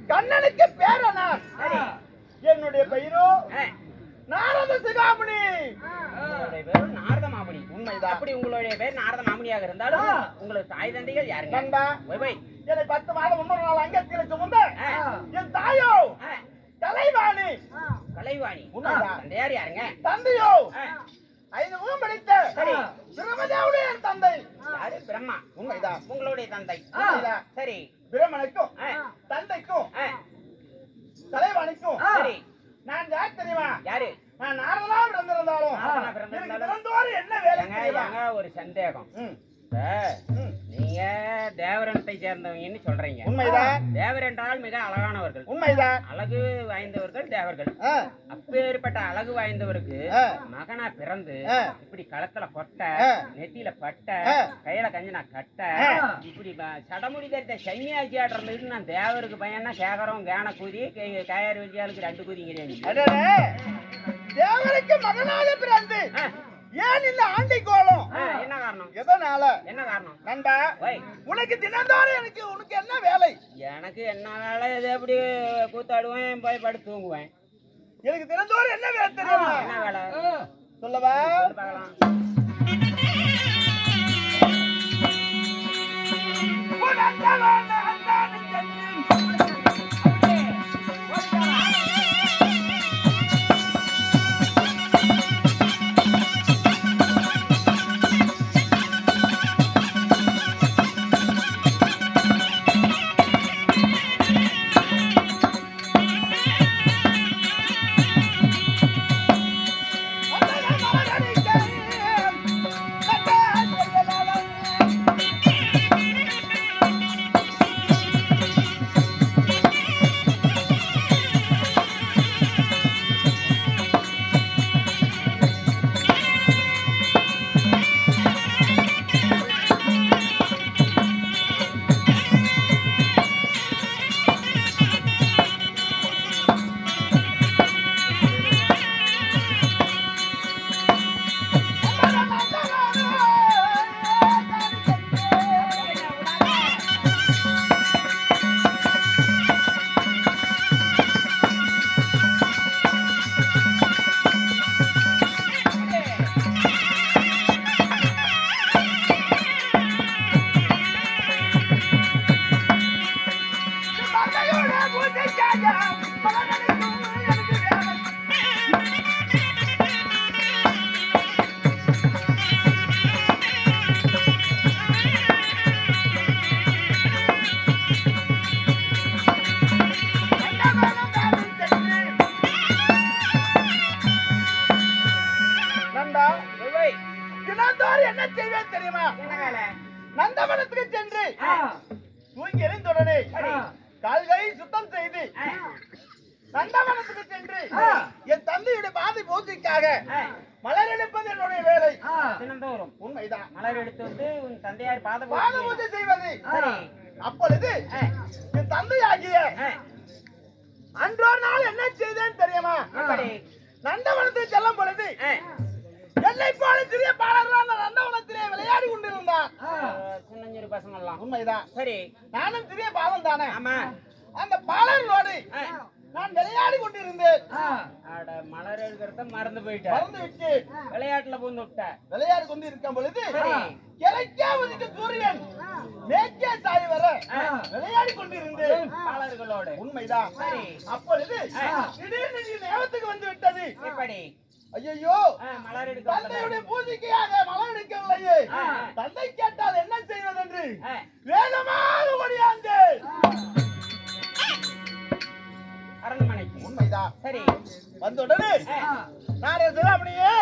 கண்ணனுக்கு பேரனா என்னுடைய பெயரோ நாரத சிகாமணி. நாரத மாமணி உண்மைதான். அப்படி உங்களுடைய பேர் நாரத மாமணியாக இருந்தாலும் உங்களுக்கு தாய் தந்தைகள் யாருங்க? என்னை 10 மாதம் 3 நாள் அங்கத்திற்கு சுமந்த என் தாயோ கலைவாணி. கலைவாணி தந்தையார் யாருங்க? தந்தையோ 5 முகம் படித்த பிரம்மதேவனுடைய தந்தை. யாரு? பிரம்மா. உண்மைதான். உங்களுடைய தந்தை. சரி. பிரம்மனுக்கும் தந்தைக்கும் கலைவாணிக்கும் சரி நான் யார் தெரியுமா? யாரு? நான் நாரதனா பிறந்திருந்தாலும் என்ன வேலை? ஒரு சந்தேகம். நீங்க தேவரனத்தை சேர்ந்தவங்கன்னு சொல்றீங்க. உண்மைதான். தேவர் என்றால் மிக அழகானவர்கள். உண்மைதான். அழகு வாய்ந்தவர்கள் தேவர்கள். அப்பேற்பட்ட அழகு வாய்ந்தவருக்கு மகனா பிறந்து இப்படி களத்துல கொட்ட, நெத்தியில பட்ட, கையில கஞ்சனா கட்ட, இப்படி சடமுடி தரித்த சன்னியாசி ஆடுறதுன்னு நான் தேவருக்கு பையனா சேகரம் கேன கூதி கயாறு விஜயாளுக்கு 2 கூதிங்கிறேன். தேவருக்கு மகனாக பிறந்து ஏன் இந்த ஆண்டி கோலம்? என்ன காரணம்? எதனால? என்ன காரணம்? நண்பா உனக்கு தினந்தோறும் உனக்கு என்ன வேலை? எனக்கு என்ன வேலை? இது எப்படி கூத்தாடுவேன், போய் படுத்து தூங்குவேன். எனக்கு தினந்தோறும் என்ன வேலை தெரியுமா? என்ன வேலை சொல்லவா? பார்க்கலாம். என்ன செய்வேன் தெரியுமா? நந்தவனத்துக்கு சென்று தூங்கி எழுந்தவுடனே கால்களை சுத்தம் செய்து நந்தவனத்துக்கு சென்று என் தந்தையுடைய பாதை பூஜைக்காக மலர் எடுப்பது என்னுடைய வேலை. தினந்தோறும் உண்மைதான். மலர் எடுத்து வந்து உன் தந்தையார் பாத பாத பூஜை செய்வது. சரி. அப்பொழுது என் தந்தையாகிய அன்றொரு நாள் என்ன செய்தேன்னு தெரியுமா? எப்படி? நந்தவனத்துக்கு செல்லும் பொழுது என்னை போல சிறிய பாலர்கள் அந்த நந்தவனத்திலே விளையாடி கொண்டிருந்தான். சின்னஞ்சிறு பசங்க எல்லாம். உண்மைதான். சரி. நானும் சிறிய பாலன் தானே. ஆமா. அந்த பாலர்களோடு நான் விளையாடி கொண்டிருந்தேன். அட மலர் எடுக்கிறத மறந்து போயிட்டேன். மறந்து விட்டு விளையாட்டுல பூந்து விட்ட. விளையாடி கொண்டு இருக்கும் பொழுது கிழக்கே உதிக்க சூரியன் மேற்கே சாய் வர விளையாடி கொண்டிருந்தேன் பாலர்களோடு. உண்மைதான். சரி. அப்பொழுது திடீர்னு நீ நேரத்துக்கு வந்து விட்டது. எப்படி? ஐயோ, மலர் தந்தையுடைய எடுக்க பூஜைக்காக மலர் எடுக்கவில்லையே, தந்தை கேட்டால் என்ன செய்வதென்று வேகமாக ஓடியாந்து அரண்மனைக்கு. உண்மைதான். சரி. வந்தவுடனே நான் சிகாமணியே,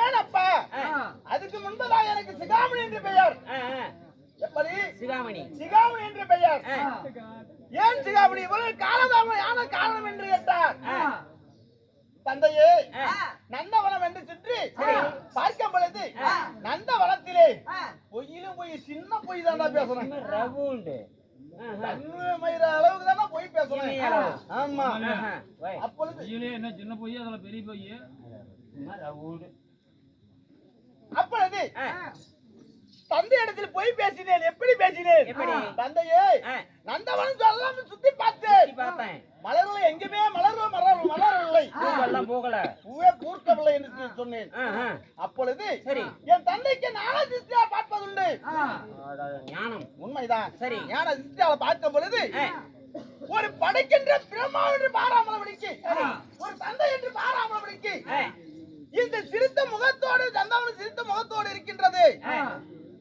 ஏனப்பா அதுக்கு முன்பதாக எனக்கு சிகாமணி என்று பெயர். எப்படி? சிகாமணி. சிகாமணி என்று பெயர். ஏன் சிகாமணி இவ்வளவு காலதாமம் யான காரணம் என்று கேட்டார். தந்தையே, நந்தவனம் என்று சுற்றி பார்க்கும் பொழுது நந்தவனத்திலே பொய்யிலும் பொய், சின்ன பொய் தாண்டா பேசுறேன். ரவுண்டு அளவுக்கு தானே பொய் பேசுறேன். ஆமா. அப்பொழுது என்ன சின்ன பொய், அதுல பெரிய பொய். ரவுண்டு. அப்பொழுது தந்தை இடத்தில் போய் பேசினேன். எப்படி பேசினேன்? எப்படி? தந்தையே, நந்தவனம் சொல்லாம சுத்தி பார்த்தேன். பார்த்தேன். மலர்களை எங்குமே மலரவில்லை. பூவெல்லாம் போகல. பூவே பூர்க்கவில்லை என்று சொன்னேன். அப்பொழுது சரி. என் தந்தைக்கு ஞான திருஷ்டியா பார்ப்பதுண்டு. ஞானம். உண்மைதான். சரி. ஞான திருஷ்டியால பார்க்கும் பொழுது ஒரு படைக்கின்ற பிரம்மா என்று பாராமலபடிக்கு, ஒரு தந்தை என்று பாராமலபடிக்கு இந்த சிரித்த முகத்தோடு, நந்தவனம் சிரித்த முகத்தோடு இருக்கின்றது.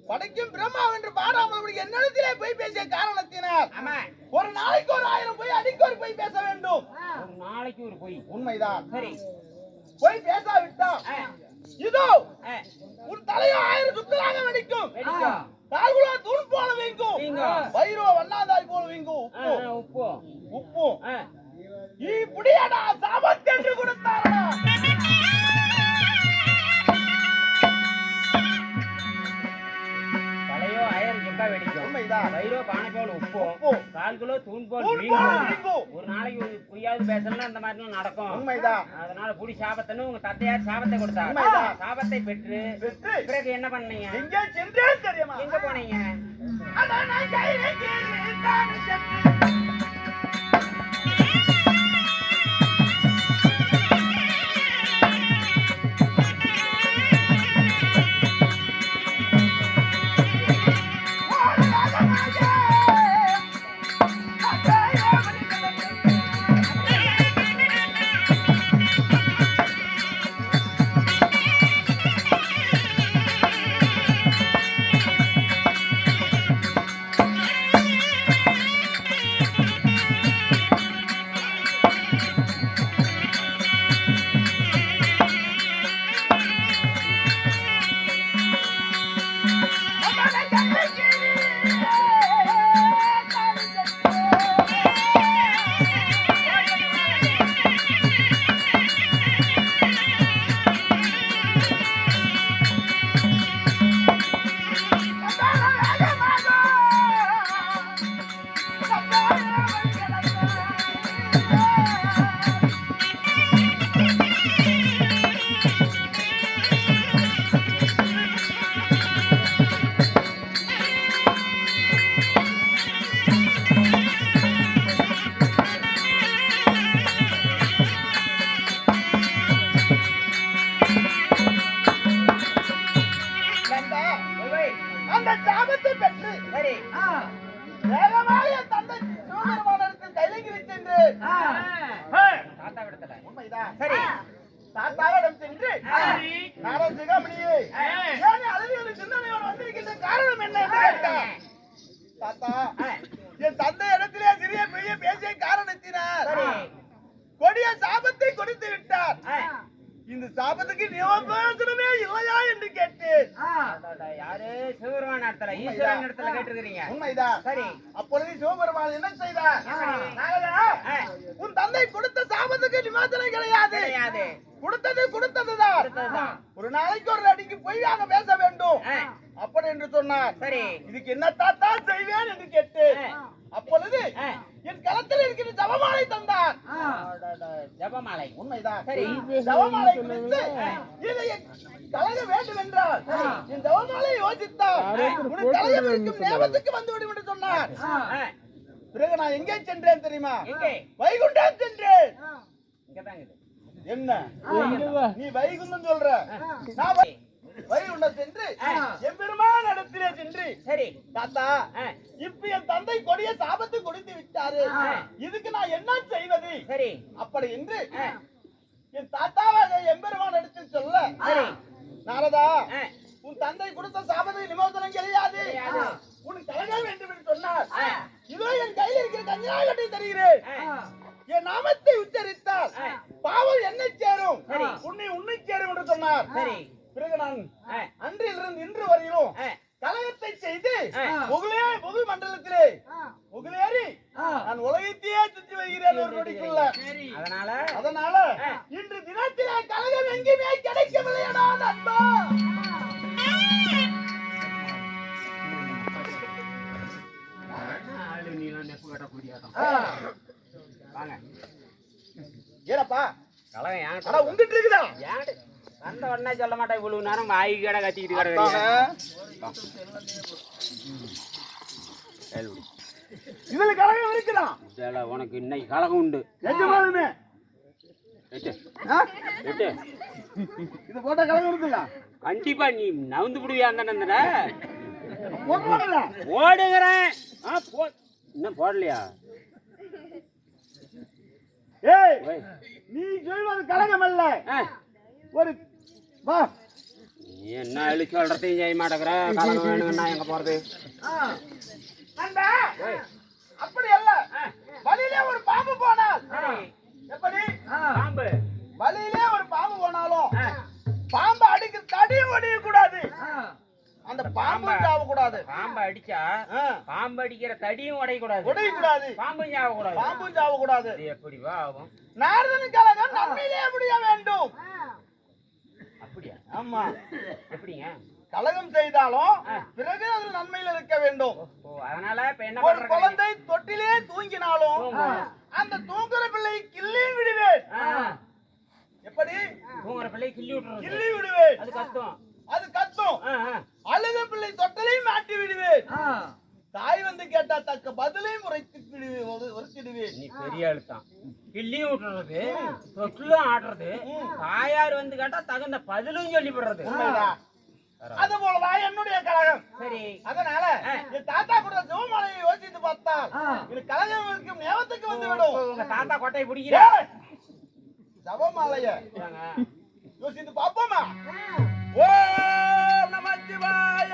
படைக்கும் பிரம்மா என்று பாராமல் என்னிடத்திலே போய் பேசிய காரணத்தினால் ஒரு நாளைக்கு ஒரு 1000 போய் அடிக்கு ஒரு போய் பேச வேண்டும். ஒரு நாளைக்கு ஒரு பொய். உண்மைதான். சரி. போய் பேசாவிட்டா இதோ உன் தலையோ 1000 சுத்தலாக வெடிக்கும். கால்குலோ தூள் போல வீங்கும். வயிறோ வண்ணாந்தாய் போல வீங்கும். உப்பு உப்பு இப்படியாடா சாபத்தென்று கொடுத்தாரா? வயிறோ பானை போல் உப்பு, கால் கிலோ தூண் போல் வீங்கும். ஒரு நாளைக்கு ஒரு பொய்யாவது பேசலாம், அந்த மாதிரி நடக்கும். உண்மைதான். அதனால புடி சாபத்தன்னு உங்க தந்தையார் சாபத்தை கொடுத்தாங்க. சாபத்தை பெற்று பிறகு என்ன பண்ணீங்க? எங்க சென்றே தெரியுமா? எங்க போனீங்க? தாத்தாவிடம் சென்று நானும் சிகாமணியே ஏன் அழகிய சிந்தனையோடு வந்திருக்கின்ற காரணம் என்ன என்று கேட்டார். தாத்தா, என் தந்தை இடத்திலே சிறிய பெரிய பேசிய காரணத்தினார் கொடிய சாபத்தை கொடுத்து விட்டார். இந்த சாபத்துக்கு நியோசனமே இல்லையா என்று கேட்டேன். யாரு சிவபெருமான் இடத்துல ஈஸ்வரன் இடத்துல கேட்டிருக்கிறீங்க. உண்மைதான். சரி. அப்பொழுது சிவபெருமான் என்ன செய்தார்? நாரதா, உன் தந்தை கொடுத்த சாபத்துக்கு நிபந்தனை கிடையாது. கிடையாது. கொடுத்ததுதான். ஒரு நாளைக்கு ஒரு அடிக்கு போய் அங்க பேச வேண்டும் அப்படி என்று சொன்னார். சரி. இதுக்கு என்ன தாத்தா செய்வேன் என்று கேட்டு அப்பொழுது என் களத்தில் இருக்கிற ஜபமாலை தந்தார். ஜபமாலை. உண்மைதான். சரி. ஜபமாலை குறித்து இதை கலக வேண்டும் என்றால் என் ஜபமாலை யோசித்தார். உனக்கு கலகம் இருக்கும் நேரத்துக்கு வந்து விடும் என்று சொன்னார். பிறகு நான் எங்கே சென்றேன் தெரியுமா? எங்கே? வைகுண்டம் சென்றேன். இங்கதான் இருக்குது. என்ன நீ வைகுண்டம் சொல்ற? நான் வைகுண்டம் சென்று எம்பெருமான் இடத்திலே சென்று, சரி தாத்தா இப்ப என் தந்தை கொடிய சாபத்தை கொடுத்து விட்டாரு, இதுக்கு நான் என்ன செய்வது? சரி. அப்படி என்று என் தாத்தாவாக எம்பெருமான் இடத்தில் சொல்ல, நாரதா, உன் தந்தை கொடுத்த சாபத்தை நிமோசனம் கிடையாது, உனக்கு கலக வேண்டும் என்று சொன்னார். இதோ என் கையில் இருக்கிற கஞ்சாகட்டை தருகிறேன். என் நாமத்தை உச்சரித்தால் பாவம் என்ன சேரும், உன்னை சேரும் என்று சொன்னார். பிறகு நான் அன்றிலிருந்து இன்று வரையிலும் கலகத்தை செய்து புகழ் மண்டலத்திலே புகழேறி நான் உலகத்தையே சுற்றி வருகிறேன் ஒரு நொடிக்குள்ள. அதனால இன்று தினத்திலே கலகம் எங்குமே கிடைக்கவில்லையடா நண்பா. ஏனப்பா கலகம் உங்கிட்டு இருக்குதா? அந்த உடனே சொல்ல மாட்டேன். இவ்வளவு நேரம் வாய் கடை கத்திக்கிட்டு கிடக்குறீங்க. இதுல கலகம் இருக்குதா? உனக்கு இன்னைக்கு கலகம் உண்டு. நிஜமாலுமே இது போட்ட கலகம் இருக்குல்ல? கண்டிப்பா நீ நவுந்து விடுவியா? அந்த போடுறேன் இன்னும் போடலையா? ஏய், நீ சொல்வது கலகம் அல்ல. ஒரு வா, நீ என்ன எழுதி சொல்றதையும் செய்ய மாட்டேங்கிற. கலகம் வேணுங்கன்னா எங்க போறது? அப்படி அல்ல. வழியிலே ஒரு பாம்பு போனால் எப்படி? பாம்பு வழியிலே ஒரு பாம்பு போனாலும் பாம்பு அடிக்க தடியும் ஒடிய கூடாது, அந்த பாம்பு சாவ கூடாது. பாம்பு அடிச்சா பாம்பு அடிக்கிற தடியும் உடைய கூடாது, பாம்பும் சாவ கூடாது, பாம்பும் சாவ கூடாது. எப்படி ஆகும்? நாரதன் கலகம் நன்மையிலே முடிய வேண்டும். அப்படியா? ஆமா. எப்படிங்க? கலகம் செய்தாலும் பிறகு அது நன்மையில இருக்க வேண்டும். அதனால இப்ப என்ன ஒரு குழந்தை தொட்டிலே தூங்கினாலும் அந்த தூங்குற பிள்ளை கிள்ளி விடுவேன். எப்படி? தூங்குற பிள்ளை கிள்ளி விடுவேன். அது கத்தும். அழுக பிள்ளை தொட்டலையும் மாட்டி விடுவேன். தாய் வந்து கேட்டா தக்க பதிலையும் உரைத்திடுவேன். நீ பெரிய அழுத்தான். கிள்ளியும் விட்டுறது, தொட்டிலும் ஆடுறது, தாயார் வந்து கேட்டா தகுந்த பதிலும் சொல்லி விடுறது. அது போலதான் என்னுடைய கலகம். சரி. அதனால என் தாத்தா கூட சிவமாலையை யோசித்து பார்த்தால் இது கலகம் இருக்கும் நேரத்துக்கு வந்து விடும். உங்க தாத்தா கொட்டையை பிடிக்கிற சவமாலைய யோசித்து பார்ப்போமா? ஓம் நமச்சிவாய,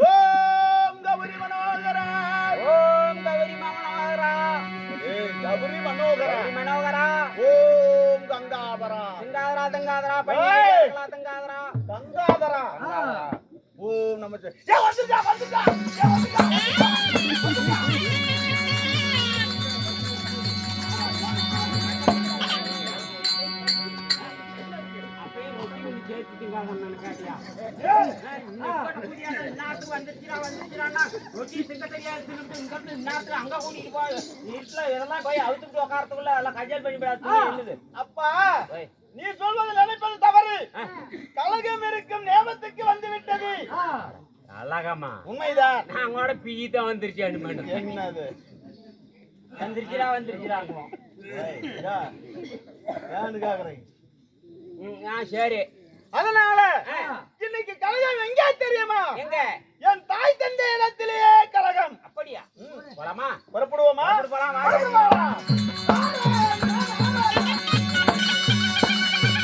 ஓம் கௌரி மனோகரா, ஓம் கௌரி மனோகரா, கௌரி மனோகரா, மனோகரா, ஓம் கங்காதரா, கங்காதரா, கங்காதரா, கங்காதரா, கங்காதரா, ஓம் நமச்சிவாய. வந்துடா. அப்பா, நீ சொல்வது நினைப்பது தவறு. கலகம் இருக்கும் நேரத்துக்கு வந்து விட்டது. அழகமா உண்மைதான். நான் கூட பீதான் வந்துருச்சு. என்னது வந்துருச்சுடா. சரி. அதனால இன்னைக்கு கலகம் எங்க தெரியுமா? எங்க? என் தாய் தந்தை இடத்திலேயே கலகம். அப்படியா? போலாமா? புறப்படுவோமா? போலாம்.